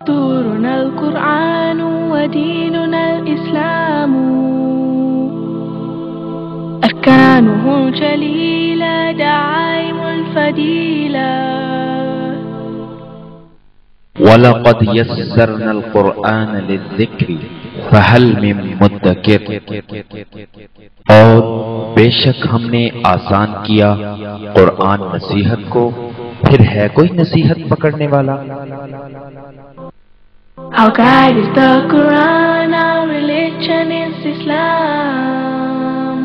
دستورنا القرآن وديننا الإسلام أركانه جليلة دعائم الفضيلة وَلَقَدْ يَسَّرْنَا الْقُرْآنَ لِلذِّكْرِ فَهَلْ مِن مُّدَّكِرٍ، اور بے شک ہم نے آسان کیا قرآن نصیحت کو، پھر ہے کوئی نصیحت پکڑنے والا؟ Our guide is the Quran, our religion is Islam.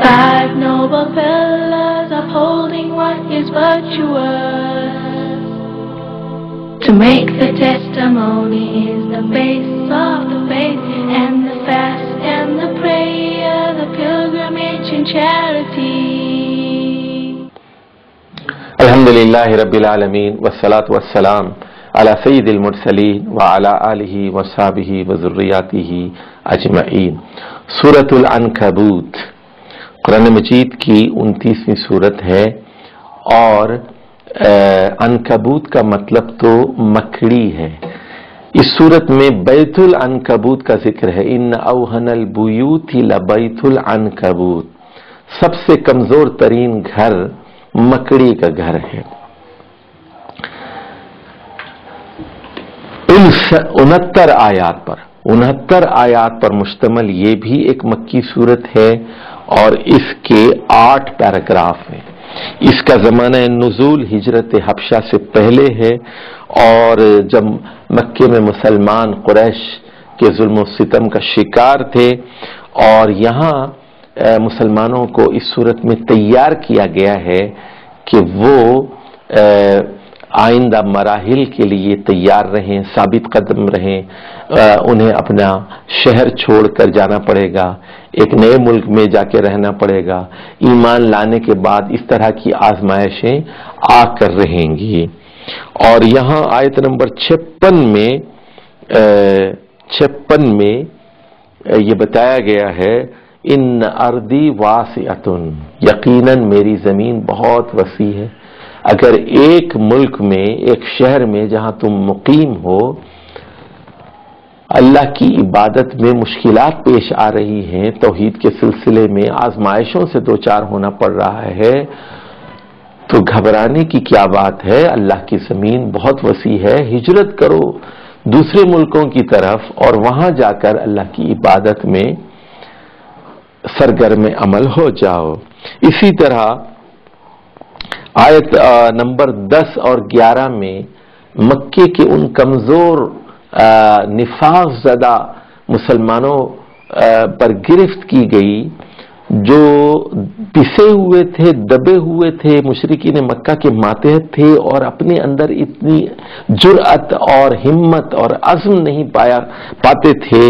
5 noble pillars upholding what is virtuous. To make the testimony is the base of the faith, and the fast and the prayer, the pilgrimage and charity. الحمدللہ رب العالمین والصلاة والسلام علی سید المرسلین وعلی آلہ وصحبہ وذریاتہ اجمعین۔ سورۃ العنکبوت قرآن مجید کی 29ویں سورت ہے، اور عنکبوت کا مطلب تو مکڑی ہے۔ اس صورت میں بیت العنکبوت کا ذکر ہے، ان اوہن البیوت لبیت العنکبوت، سب سے کمزور ترین گھر مکڑی کا گھر ہے۔ 69 آیات پر مشتمل یہ بھی ایک مکی صورت ہے، اور اس کے 8 پیراگراف ہیں۔ اس کا زمانہ نزول ہجرت حبشہ سے پہلے ہے، اور جب مکے میں مسلمان قریش کے ظلم و ستم کا شکار تھے، اور یہاں مسلمانوں کو اس صورت میں تیار کیا گیا ہے کہ وہ آئندہ مراحل کے لیے تیار رہیں، ثابت قدم رہیں۔ انہیں اپنا شہر چھوڑ کر جانا پڑے گا، ایک نئے ملک میں جا کے رہنا پڑے گا، ایمان لانے کے بعد اس طرح کی آزمائشیں آ کر رہیں گی۔ اور یہاں آیت نمبر 56 میں یہ بتایا گیا ہے، ان ارضی واسعۃ، یقیناً میری زمین بہت وسیع ہے۔ اگر ایک ملک میں، ایک شہر میں جہاں تم مقیم ہو، اللہ کی عبادت میں مشکلات پیش آ رہی ہیں، توحید کے سلسلے میں آزمائشوں سے دوچار ہونا پڑ رہا ہے، تو گھبرانے کی کیا بات ہے؟ اللہ کی زمین بہت وسیع ہے، ہجرت کرو دوسرے ملکوں کی طرف، اور وہاں جا کر اللہ کی عبادت میں سرگرم عمل ہو جاؤ۔ اسی طرح آیت نمبر 10 اور 11 میں مکے کے ان کمزور نفاق زدہ مسلمانوں پر گرفت کی گئی جو پسے ہوئے تھے، دبے ہوئے تھے، مشرکین مکہ کے ماتحت تھے، اور اپنے اندر اتنی جرأت اور ہمت اور عزم نہیں پاتے تھے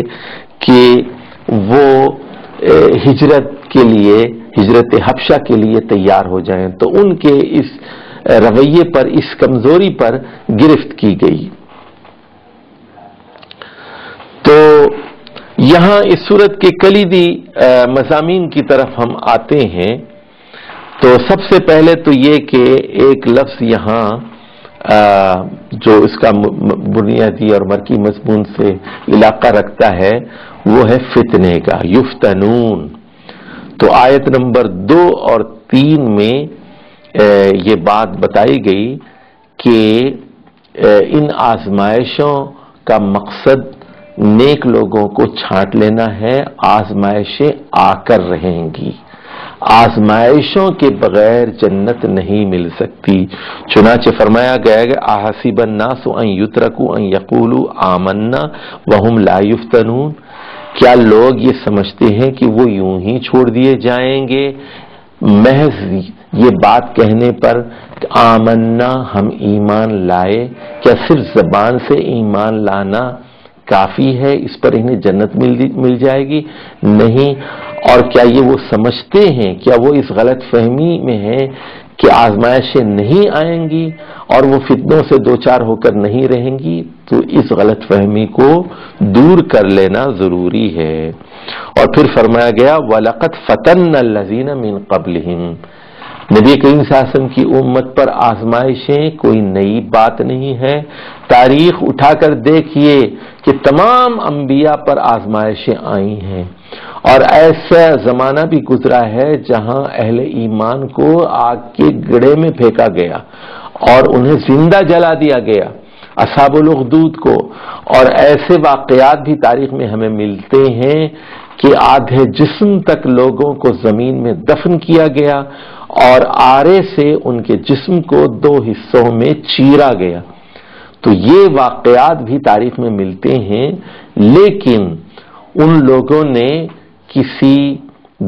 کہ وہ ہجرت حبشہ کے لیے تیار ہو جائیں، تو ان کے اس رویے پر، اس کمزوری پر گرفت کی گئی۔ تو یہاں اس صورت کے کلیدی مضامین کی طرف ہم آتے ہیں۔ تو سب سے پہلے تو یہ کہ ایک لفظ یہاں جو اس کا بنیادی اور مرکزی مضمون سے علاقہ رکھتا ہے، وہ ہے فتنے کا، یفتنون۔ تو آیت نمبر 2 اور 3 میں یہ بات بتائی گئی کہ ان آزمائشوں کا مقصد نیک لوگوں کو چھانٹ لینا ہے، آزمائشیں آ کر رہیں گی، آزمائشوں کے بغیر جنت نہیں مل سکتی۔ چنانچہ فرمایا گیا کہ احسب الناس ان یترکوا ان یقولوا آمنا وہم لا یفتنون، کیا لوگ یہ سمجھتے ہیں کہ وہ یوں ہی چھوڑ دیے جائیں گے محض یہ بات کہنے پر کہ آمنا، ہم ایمان لائے؟ کیا صرف زبان سے ایمان لانا کافی ہے، اس پر انہیں جنت مل جائے گی؟ نہیں۔ اور کیا یہ وہ سمجھتے ہیں، کیا وہ اس غلط فہمی میں ہیں کہ آزمائشیں نہیں آئیں گی اور وہ فتنوں سے دوچار ہو کر نہیں رہیں گی؟ تو اس غلط فہمی کو دور کر لینا ضروری ہے۔ اور پھر فرمایا گیا وَلَقَدْ فَتَنَّا الَّذِينَ مِن قَبْلِهِمْ، نبی کریم صلی اللہ علیہ وسلم کی امت پر آزمائشیں کوئی نئی بات نہیں ہے. تاریخ اٹھا کر دیکھیے کہ تمام انبیاء پر آزمائشیں آئی ہیں، اور ایسا زمانہ بھی گزرا ہے جہاں اہل ایمان کو آگ کے گڑھے میں پھینکا گیا اور انہیں زندہ جلا دیا گیا، اصحاب الاخدود کو. اور ایسے واقعات بھی تاریخ میں ہمیں ملتے ہیں کہ آدھے جسم تک لوگوں کو زمین میں دفن کیا گیا اور آرے سے ان کے جسم کو 2 حصوں میں چیرا گیا. تو یہ واقعات بھی تاریخ میں ملتے ہیں، لیکن ان لوگوں نے کسی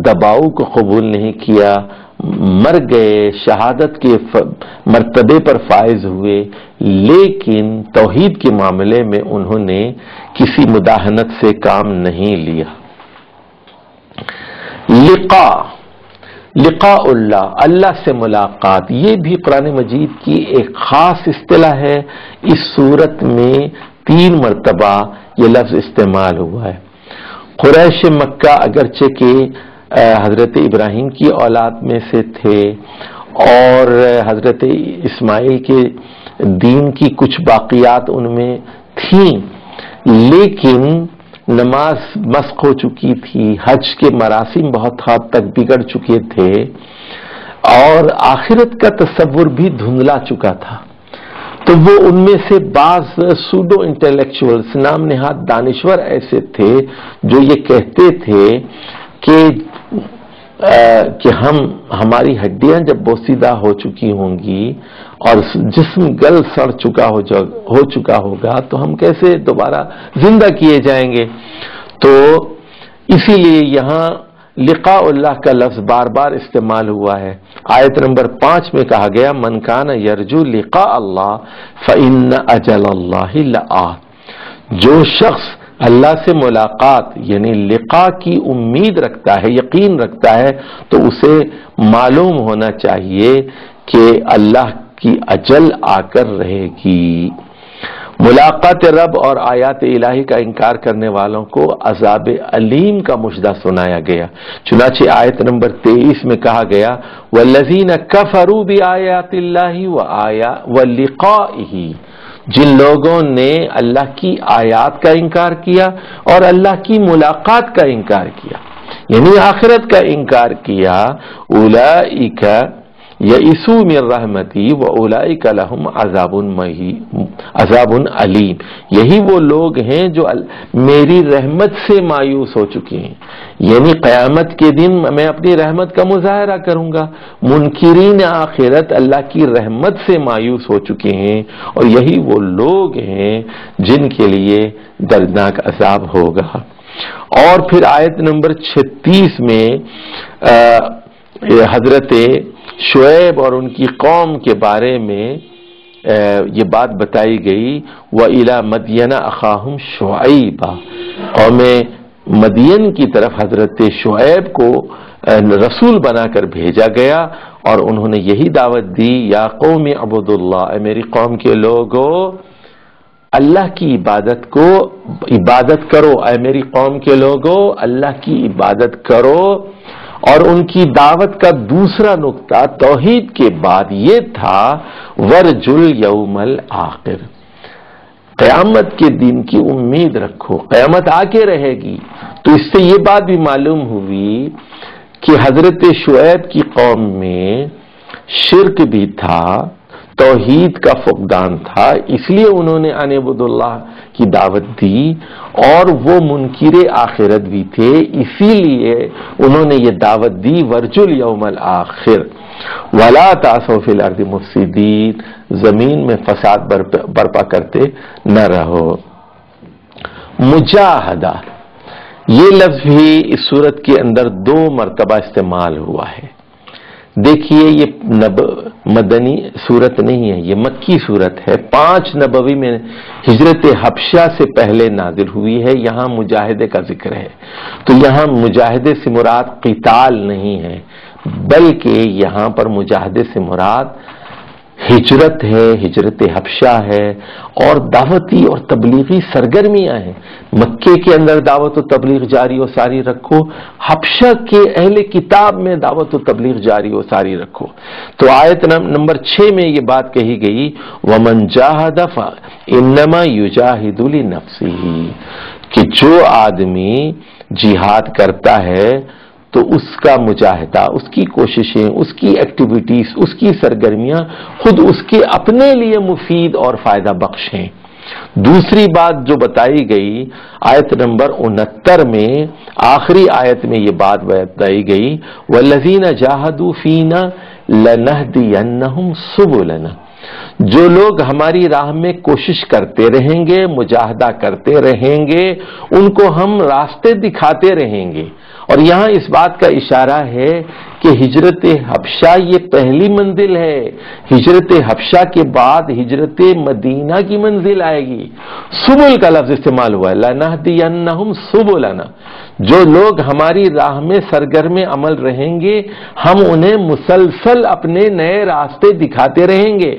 دباؤ کو قبول نہیں کیا، مر گئے، شہادت کے مرتبے پر فائز ہوئے، لیکن توحید کے معاملے میں انہوں نے کسی مداہنت سے کام نہیں لیا. لقاء اللہ، اللہ سے ملاقات، یہ بھی قرآن مجید کی ایک خاص اصطلاح ہے. اس صورت میں 3 مرتبہ یہ لفظ استعمال ہوا ہے. قریش مکہ اگرچہ کہ حضرت ابراہیم کی اولاد میں سے تھے اور حضرت اسماعیل کے دین کی کچھ باقیات ان میں تھیں، لیکن نماز مسخ ہو چکی تھی، حج کے مراسم بہت حد تک بگڑ چکے تھے، اور آخرت کا تصور بھی دھندلا چکا تھا. تو وہ ان میں سے بعض سوڈو انٹلیکچوئلز، نام نہاد دانشور ایسے تھے جو یہ کہتے تھے کہ ہماری ہڈیاں جب بوسیدہ ہو چکی ہوں گی اور جسم گل سڑ چکا ہو چکا ہوگا تو ہم کیسے دوبارہ زندہ کیے جائیں گے. تو اسی لیے یہاں لقاء اللہ کا لفظ بار بار استعمال ہوا ہے. آیت نمبر 5 میں کہا گیا من کان یرجو لقاء اللہ فإن اجل اللہ لآت. جو شخص اللہ سے ملاقات یعنی لقاء کی امید رکھتا ہے، یقین رکھتا ہے، تو اسے معلوم ہونا چاہیے کہ اللہ کی اجل آ کر رہے گی. ملاقات رب اور آیات الہی کا انکار کرنے والوں کو عذاب علیم کا مژدہ سنایا گیا. چنانچہ آیت نمبر 23 میں کہا گیا والذین کفروا بآیات اللہ ولقائہ، جن لوگوں نے اللہ کی آیات کا انکار کیا اور اللہ کی ملاقات کا انکار کیا، یعنی آخرت کا انکار کیا، اولئک یئسوا من رحمتی واولئک لهم عذاب علیم، یہی وہ لوگ ہیں جو میری رحمت سے مایوس ہو چکے ہیں، یعنی قیامت کے دن میں اپنی رحمت کا مظاہرہ کروں گا. منکرین آخرت اللہ کی رحمت سے مایوس ہو چکے ہیں، اور یہی وہ لوگ ہیں جن کے لیے دردناک عذاب ہوگا. اور پھر آیت نمبر 36 میں حضرت شعیب اور ان کی قوم کے بارے میں یہ بات بتائی گئی وَإِلَى مَدْيَنَ أَخَاهُمْ شُعَيْبًا، قوم مدین کی طرف حضرت شعیب کو رسول بنا کر بھیجا گیا، اور انہوں نے یہی دعوت دی یا قوم اعبدوا اللہ، اے میری قوم کے لوگو اللہ کی عبادت کرو، اے میری قوم کے لوگو اللہ کی عبادت کرو. اور ان کی دعوت کا دوسرا نقطہ توحید کے بعد یہ تھا ورجل یوم الآخر، قیامت کے دن کی امید رکھو، قیامت آ کے رہے گی. تو اس سے یہ بات بھی معلوم ہوئی کہ حضرت شعیب کی قوم میں شرک بھی تھا، توحید کا فقدان تھا، اس لیے انہوں نے ان اعبدوا اللہ کی دعوت دی، اور وہ منکر آخرت بھی تھے، اسی لیے انہوں نے یہ دعوت دی ورجل یوم الآخر ولا تعثوا فی الارض مفسدین، زمین میں فساد برپا کرتے نہ رہو. مجاہدہ، یہ لفظ بھی اس صورت کے اندر 2 مرتبہ استعمال ہوا ہے. دیکھیے یہ مدنی صورت نہیں ہے، یہ مکی صورت ہے. 5 نبوی میں ہجرت حبشہ سے پہلے نازل ہوئی ہے. یہاں مجاہدے کا ذکر ہے، تو یہاں مجاہدے سے مراد قتال نہیں ہے، بلکہ یہاں پر مجاہدے سے مراد ہجرت ہے، ہجرت حبشہ ہے، اور دعوتی اور تبلیغی سرگرمیاں ہیں۔ مکے کے اندر دعوت و تبلیغ جاری و ساری رکھو، حبشہ کے اہل کتاب میں دعوت و تبلیغ جاری و ساری رکھو۔ تو آیت نمبر 6 میں یہ بات کہی گئی، وَمَنْ جَاهَدَ فَإِنَّمَا يُجَاهِدُ لِنَفْسِهِ، کہ جو آدمی جہاد کرتا ہے تو اس کا مجاہدہ، اس کی کوششیں، اس کی ایکٹیویٹیز، اس کی سرگرمیاں خود اس کے اپنے لیے مفید اور فائدہ بخش ہیں۔ دوسری بات جو بتائی گئی آیت نمبر 69 میں، آخری آیت میں یہ بات بتائی گئی، وَالَّذِينَ جَاهَدُوا فِينَا لَنَهْدِيَنَّهُمْ سُبُلَنَا، جو لوگ ہماری راہ میں کوشش کرتے رہیں گے، مجاہدہ کرتے رہیں گے، ان کو ہم راستے دکھاتے رہیں گے۔ اور یہاں اس بات کا اشارہ ہے کہ ہجرت حبشہ یہ پہلی منزل ہے، ہجرت حبشہ کے بعد ہجرت مدینہ کی منزل آئے گی۔ سبل کا لفظ استعمال ہوا ہے، لَنَهْدِيَنَّهُمْ سُبُلَنَا، جو لوگ ہماری راہ میں سرگرم عمل رہیں گے ہم انہیں مسلسل اپنے نئے راستے دکھاتے رہیں گے۔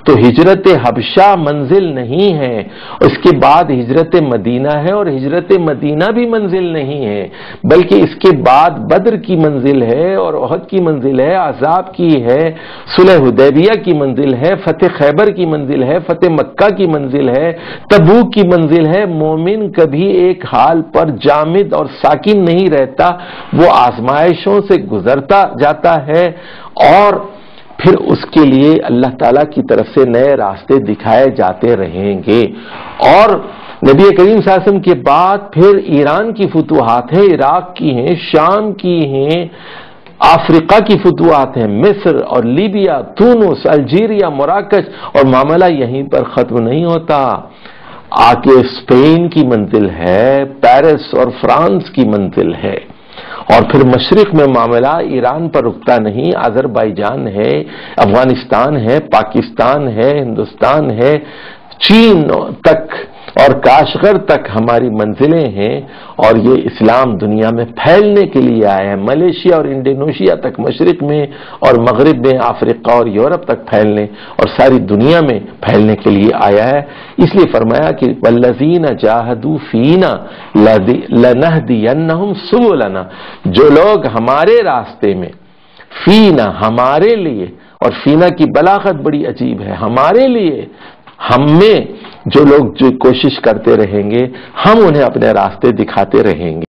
تو ہجرت حبشہ منزل نہیں ہے، اس کے بعد ہجرت مدینہ ہے، اور ہجرت مدینہ بھی منزل نہیں ہے، بلکہ اس کے بعد بدر کی منزل ہے، اور احد کی منزل ہے، احزاب کی ہے، صلح حدیبیہ کی منزل ہے، فتح خیبر کی منزل ہے، فتح مکہ کی منزل ہے، تبوک کی منزل ہے۔ مومن کبھی ایک حال پر جامد اور ساکن نہیں رہتا، وہ آزمائشوں سے گزرتا جاتا ہے، اور پھر اس کے لیے اللہ تعالیٰ کی طرف سے نئے راستے دکھائے جاتے رہیں گے۔ اور نبی کریم صلی اللہ علیہ وسلم کے بعد پھر ایران کی فتوحات ہیں، عراق کی ہیں، شام کی ہیں، افریقہ کی فتوحات ہیں، مصر اور لیبیا، تونس، الجیریا، مراکش، اور معاملہ یہیں پر ختم نہیں ہوتا، آگے اسپین کی منزل ہے، پیرس اور فرانس کی منزل ہے، اور پھر مشرق میں معاملہ ایران پر رکتا نہیں، آذربائیجان ہے، افغانستان ہے، پاکستان ہے، ہندوستان ہے، چین تک اور کاشغر تک ہماری منزلیں ہیں، اور یہ اسلام دنیا میں پھیلنے کے لیے آیا ہے، ملیشیا اور انڈونیشیا تک مشرق میں، اور مغرب میں، افریقہ اور یورپ تک پھیلنے اور ساری دنیا میں پھیلنے کے لیے آیا ہے۔ اس لیے فرمایا کہ وَالَّذِينَ جَاهَدُوا فِينَا لَنَهْدِيَنَّهُمْ سُبُلَنَا، جو لوگ ہمارے راستے میں، فینا ہمارے لیے، اور فینا کی بلاغت بڑی عجیب ہے، ہمارے لیے، ہم میں جو لوگ جو کوشش کرتے رہیں گے ہم انہیں اپنے راستے دکھاتے رہیں گے۔